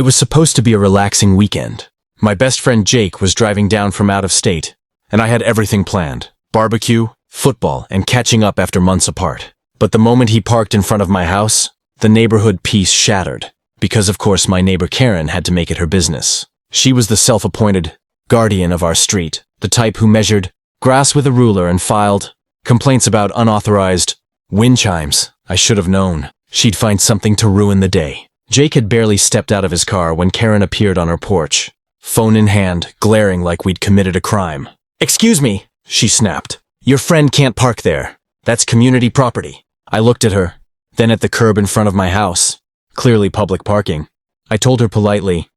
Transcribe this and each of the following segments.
It was supposed to be a relaxing weekend. My best friend Jake was driving down from out of state, and I had everything planned. Barbecue, football, and catching up after months apart. But the moment he parked in front of my house, the neighborhood peace shattered. Because of course my neighbor Karen had to make it her business. She was the self-appointed guardian of our street, the type who measured grass with a ruler and filed complaints about unauthorized wind chimes. I should have known. She'd find something to ruin the day. Jake had barely stepped out of his car when Karen appeared on her porch, phone in hand, glaring like we'd committed a crime. "Excuse me," she snapped. "Your friend can't park there. That's community property." I looked at her, then at the curb in front of my house, clearly public parking. I told her politely,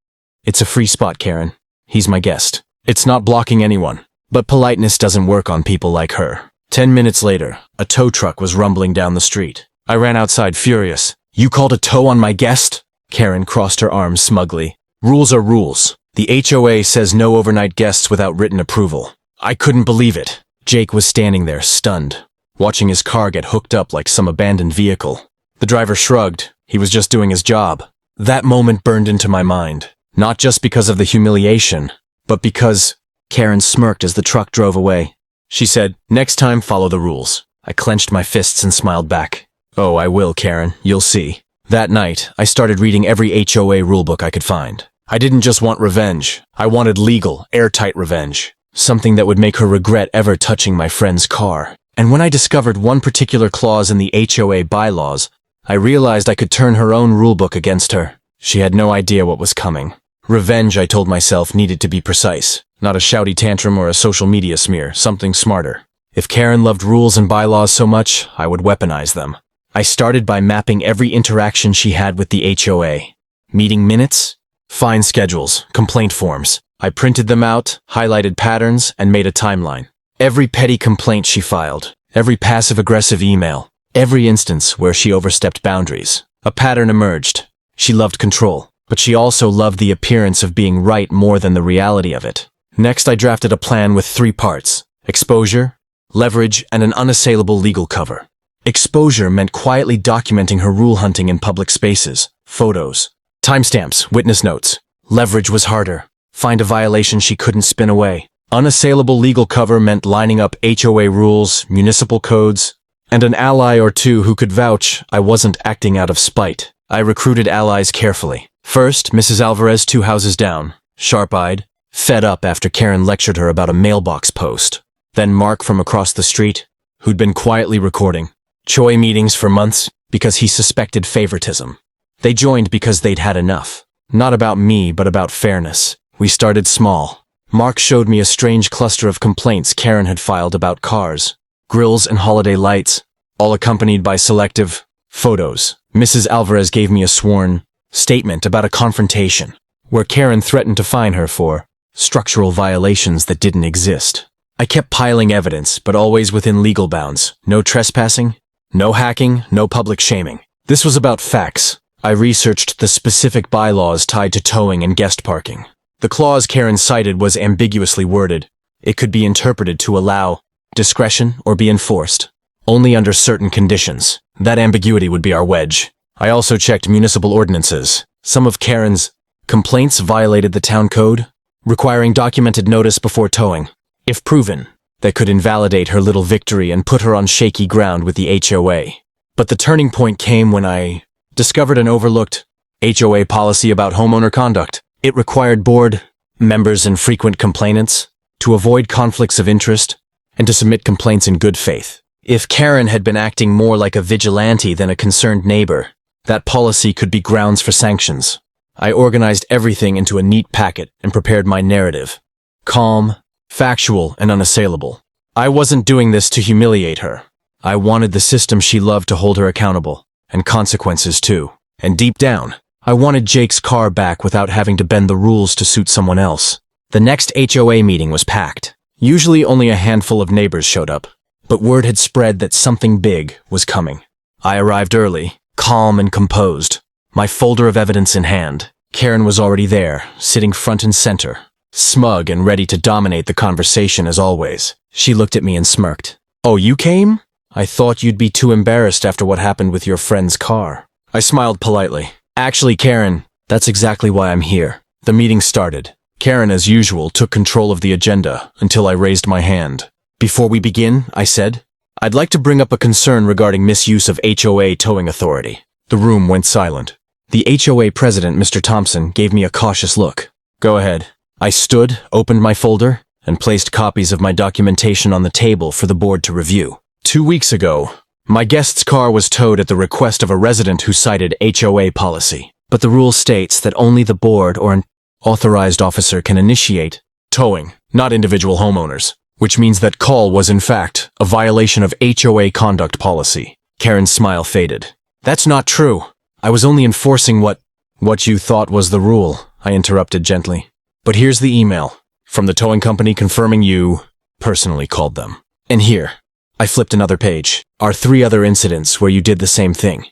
"It's a free spot, Karen. He's my guest. It's not blocking anyone." But politeness doesn't work on people like her. 10 minutes later, a tow truck was rumbling down the street. I ran outside furious. "You called a tow on my guest?" Karen crossed her arms smugly. "Rules are rules. The HOA says no overnight guests without written approval." I couldn't believe it. Jake was standing there, stunned, watching his car get hooked up like some abandoned vehicle. The driver shrugged. He was just doing his job. That moment burned into my mind, not just because of the humiliation, but because Karen smirked as the truck drove away. She said, "Next time, follow the rules." I clenched my fists and smiled back. "Oh, I will, Karen. You'll see." That night, I started reading every HOA rulebook I could find. I didn't just want revenge. I wanted legal, airtight revenge. Something that would make her regret ever touching my friend's car. And when I discovered one particular clause in the HOA bylaws, I realized I could turn her own rulebook against her. She had no idea what was coming. Revenge, I told myself, needed to be precise. Not a shouty tantrum or a social media smear, something smarter. If Karen loved rules and bylaws so much, I would weaponize them. I started by mapping every interaction she had with the HOA. Meeting minutes, fine schedules, complaint forms. I printed them out, highlighted patterns, and made a timeline. Every petty complaint she filed, every passive-aggressive email, every instance where she overstepped boundaries. A pattern emerged. She loved control, but she also loved the appearance of being right more than the reality of it. Next, I drafted a plan with 3 parts: exposure, leverage, and an unassailable legal cover. Exposure meant quietly documenting her rule hunting in public spaces, photos, timestamps, witness notes. Leverage was harder. Find a violation she couldn't spin away. Unassailable legal cover meant lining up HOA rules, municipal codes, and an ally or two who could vouch I wasn't acting out of spite. I recruited allies carefully. First, Mrs. Alvarez 2 houses down, sharp-eyed, fed up after Karen lectured her about a mailbox post. Then Mark from across the street, who'd been quietly recording Choi meetings for months because he suspected favoritism. They joined because they'd had enough. Not about me, but about fairness. We started small. Mark showed me a strange cluster of complaints Karen had filed about cars, grills, and holiday lights, all accompanied by selective photos. Mrs. Alvarez gave me a sworn statement about a confrontation, where Karen threatened to fine her for structural violations that didn't exist. I kept piling evidence, but always within legal bounds. No trespassing, no hacking, no public shaming. This was about facts. I researched the specific bylaws tied to towing and guest parking. The clause Karen cited was ambiguously worded. It could be interpreted to allow discretion or be enforced, only under certain conditions. That ambiguity would be our wedge. I also checked municipal ordinances. Some of Karen's complaints violated the town code, requiring documented notice before towing. If proven, that could invalidate her little victory and put her on shaky ground with the HOA. But the turning point came when I discovered an overlooked HOA policy about homeowner conduct. It required board members and frequent complainants to avoid conflicts of interest and to submit complaints in good faith. If Karen had been acting more like a vigilante than a concerned neighbor, that policy could be grounds for sanctions. I organized everything into a neat packet and prepared my narrative. Calm, factual, and unassailable. I wasn't doing this to humiliate her. I wanted the system she loved to hold her accountable, and consequences too. And deep down, I wanted Jake's car back without having to bend the rules to suit someone else. The next HOA meeting was packed. Usually only a handful of neighbors showed up, but word had spread that something big was coming. I arrived early, calm and composed, my folder of evidence in hand. Karen was already there, sitting front and center, smug and ready to dominate the conversation as always. She looked at me and smirked. "Oh, you came? I thought you'd be too embarrassed after what happened with your friend's car." I smiled politely. "Actually, Karen, That's exactly why I'm here. The meeting started. Karen, as usual, took control of the agenda until I raised my hand. Before we begin, I said, I'd like to bring up a concern regarding misuse of HOA towing authority. The room went silent. The HOA president, Mr. Thompson, gave me a cautious look. Go ahead. I stood, opened my folder, and placed copies of my documentation on the table for the board to review. 2 weeks ago, my guest's car was towed at the request of a resident who cited HOA policy. But the rule states that only the board or an authorized officer can initiate towing, not individual homeowners, which means that call was in fact a violation of HOA conduct policy. Karen's smile faded. That's not true. I was only enforcing what you thought was the rule, I interrupted gently. But here's the email from the towing company confirming you personally called them. And here, I flipped another page, are 3 other incidents where you did the same thing.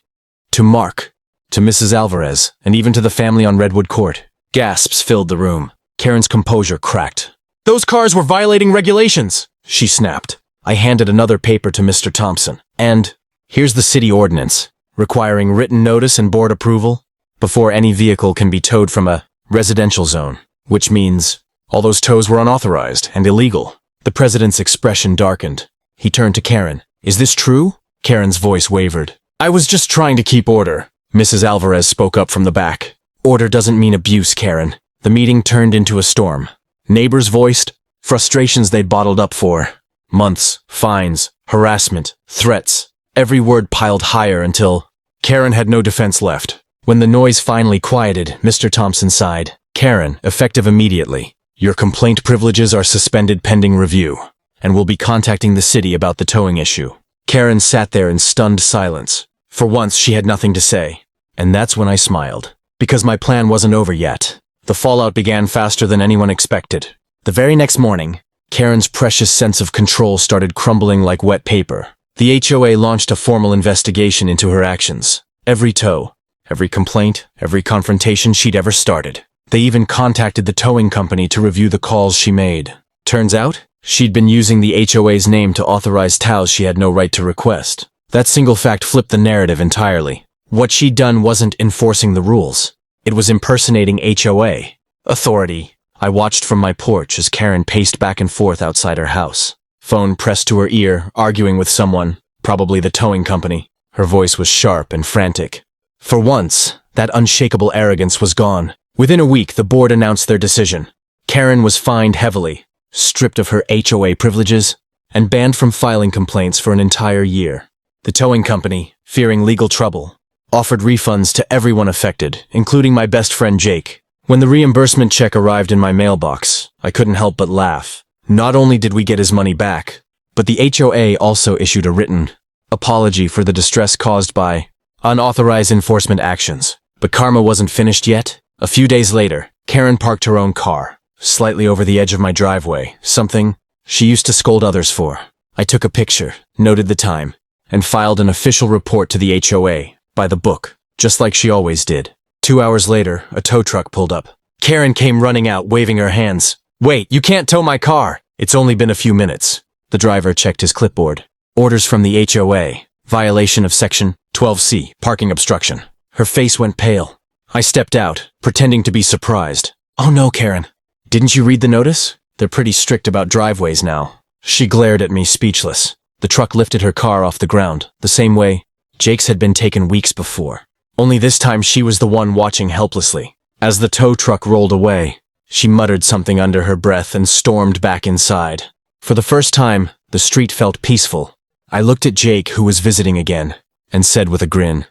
To Mark, to Mrs. Alvarez, and even to the family on Redwood Court. Gasps filled the room. Karen's composure cracked. Those cars were violating regulations, she snapped. I handed another paper to Mr. Thompson. And here's the city ordinance, requiring written notice and board approval before any vehicle can be towed from a residential zone, which means all those tows were unauthorized and illegal. The president's expression darkened. He turned to Karen. Is this true? Karen's voice wavered. I was just trying to keep order. Mrs. Alvarez spoke up from the back. Order doesn't mean abuse, Karen. The meeting turned into a storm. Neighbors voiced frustrations they'd bottled up for months, fines, harassment, threats. Every word piled higher until Karen had no defense left. When the noise finally quieted, Mr. Thompson sighed. Karen, effective immediately. Your complaint privileges are suspended pending review, and we'll be contacting the city about the towing issue. Karen sat there in stunned silence. For once, she had nothing to say. And that's when I smiled. Because my plan wasn't over yet. The fallout began faster than anyone expected. The very next morning, Karen's precious sense of control started crumbling like wet paper. The HOA launched a formal investigation into her actions. Every tow, every complaint, every confrontation she'd ever started. They even contacted the towing company to review the calls she made. Turns out, she'd been using the HOA's name to authorize tows she had no right to request. That single fact flipped the narrative entirely. What she'd done wasn't enforcing the rules. It was impersonating HOA authority. I watched from my porch as Karen paced back and forth outside her house. Phone pressed to her ear, arguing with someone, probably the towing company. Her voice was sharp and frantic. For once, that unshakable arrogance was gone. Within a week, the board announced their decision. Karen was fined heavily, stripped of her HOA privileges, and banned from filing complaints for an entire year. The towing company, fearing legal trouble, offered refunds to everyone affected, including my best friend Jake. When the reimbursement check arrived in my mailbox, I couldn't help but laugh. Not only did we get his money back, but the HOA also issued a written apology for the distress caused by unauthorized enforcement actions. But karma wasn't finished yet. A few days later, Karen parked her own car, slightly over the edge of my driveway, something she used to scold others for. I took a picture, noted the time, and filed an official report to the HOA, by the book, just like she always did. 2 hours later, a tow truck pulled up. Karen came running out, waving her hands. Wait, you can't tow my car! It's only been a few minutes. The driver checked his clipboard. Orders from the HOA. Violation of Section 12C, parking obstruction. Her face went pale. I stepped out, pretending to be surprised. Oh no, Karen. Didn't you read the notice? They're pretty strict about driveways now. She glared at me, speechless. The truck lifted her car off the ground, the same way Jake's had been taken weeks before. Only this time she was the one watching helplessly. As the tow truck rolled away, she muttered something under her breath and stormed back inside. For the first time, the street felt peaceful. I looked at Jake, who was visiting again, and said with a grin,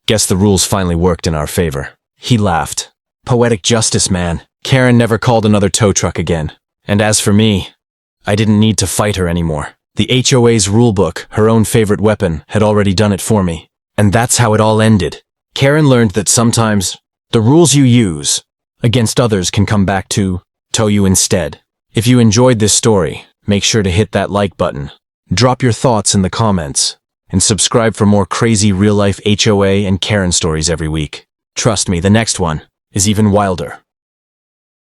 Guess the rules finally worked in our favor. He laughed. Poetic justice, man. Karen never called another tow truck again. And as for me, I didn't need to fight her anymore. The HOA's rulebook, her own favorite weapon, had already done it for me. And that's how it all ended. Karen learned that sometimes the rules you use against others can come back to tow you instead. If you enjoyed this story, make sure to hit that like button. Drop your thoughts in the comments, and subscribe for more crazy real-life HOA and Karen stories every week. Trust me, the next one is even wilder.